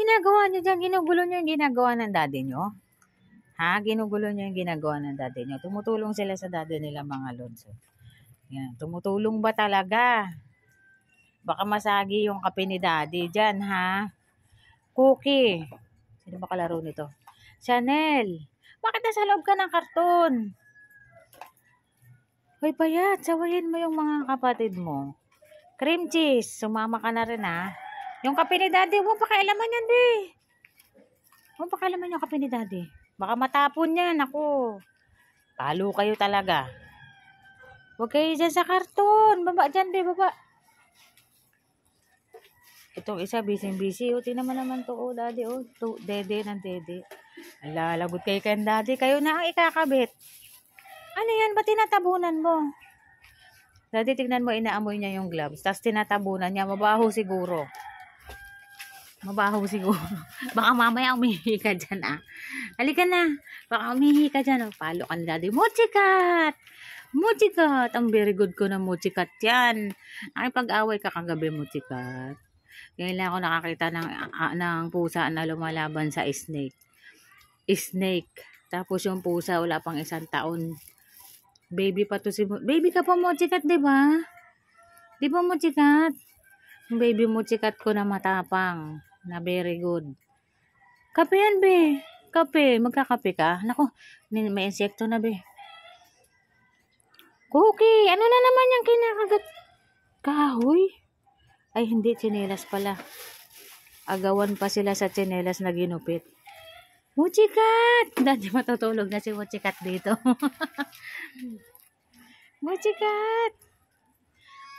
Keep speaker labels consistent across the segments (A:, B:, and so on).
A: ginagawa niyo dyan? Ginugulo niyo yung ginagawa ng daddy niyo? Ha? Ginugulo niyo yung ginagawa ng daddy niyo? Tumutulong sila sa daddy nila, mga lods. Yan. Tumutulong ba talaga? Baka masagi yung kape ni daddy dyan, ha? Cookie. Sino ba kalaro nito? Chanel. Bakit nasa loob ka ng karton? Hoy, payat. Sawayin mo yung mga kapatid mo. Cream cheese. Sumama ka na rin, ha? Yung kape ni daddy, huwag pakialaman yan, di. Huwag pakialaman yung kape ni daddy. Baka matapon yan, ako. Talo kayo talaga. Huwag kayo dyan sa karton. Baba dyan, di, baba. Itong isa, busy-busy. O, tinaman naman to, o, daddy, o. Dede ng dede. Lalabot kayo kay daddy. Kayo na ang ikakabit. Ano yan? Ba't tinatabunan mo? Daddy, tignan mo, inaamoy niya yung gloves. Tapos tinatabunan niya. Mabaho siguro. Mabaho siguro. Baka mamaya umihi ka dyan, ah. Halika na. Baka umihi ka dyan. Oh. Palo ka ni daddy. Mochikat! Mochikat! Ang very good ko na mochikat yan. Ay, pag-away ka kagabi, mochikat. Ngayon lang ako nakakita ng pusa na lumalaban sa snake. Snake. Tapos yung pusa, wala pang 1 taon. Baby pa to si... Baby ka pa, mochikat, diba? Di ba, mochikat? Yung baby mochikat ko na matapang. Na very good. Kape yan, be. Kape. Magkakape ka? Naku, may insekto na, be. Cookie, ano na naman yung kinakagat? Kahoy? Ay, hindi. Tsinelas pala. Agawan pa sila sa tsinelas na ginupit. Mochikat! Dati matutulog na si Mochikat dito. Mochikat!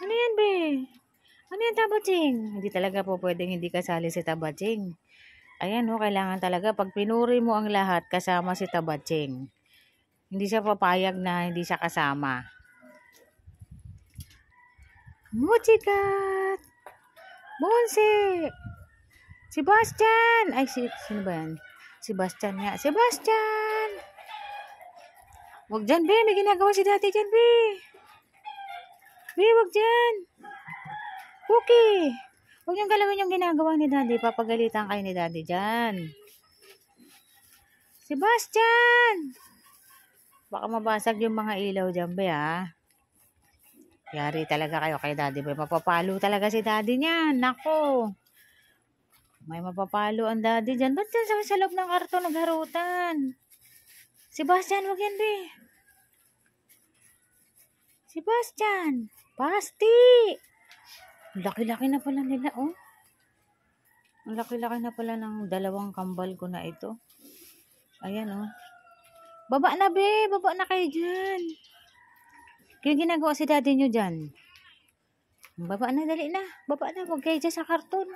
A: Ano yan, be? Ano yan, Tabaching? Hindi talaga po pwedeng hindi kasali si Tabaching. Ayan, oh, kailangan talaga pag pinuri mo ang lahat kasama si Tabaching. Hindi siya papayag na hindi siya kasama. Mochikat! Bonse! Sebastian! Ay, sino ba yan? Sebastian nga. Sebastian! Wag dyan, be. May ginagawa si dati dyan, be. Be, wag dyan. Cookie! Huwag niyong galawin yung ginagawa ni daddy. Papagalitan kayo ni daddy dyan. Sebastian! Baka mabasag yung mga ilaw dyan, be, ha? Yari talaga kayo kay daddy, be. Mapapalo talaga si daddy niyan. Nako. May mapapalo ang daddy dyan. Ba't dyan sa loob ng karton nagharutan? Sebastian, wag yan, be. Sebastian! Pasti! Laki-laki na pala nila, oh. Ang laki-laki na pala ng 2 kambal ko na ito. Ayan, oh. Baba na, be. Baba na kayo dyan. Kaya ginagawa si daddy nyo dyan. Baba na, dali na. Baba na. Huwag kayo dyan sa karton.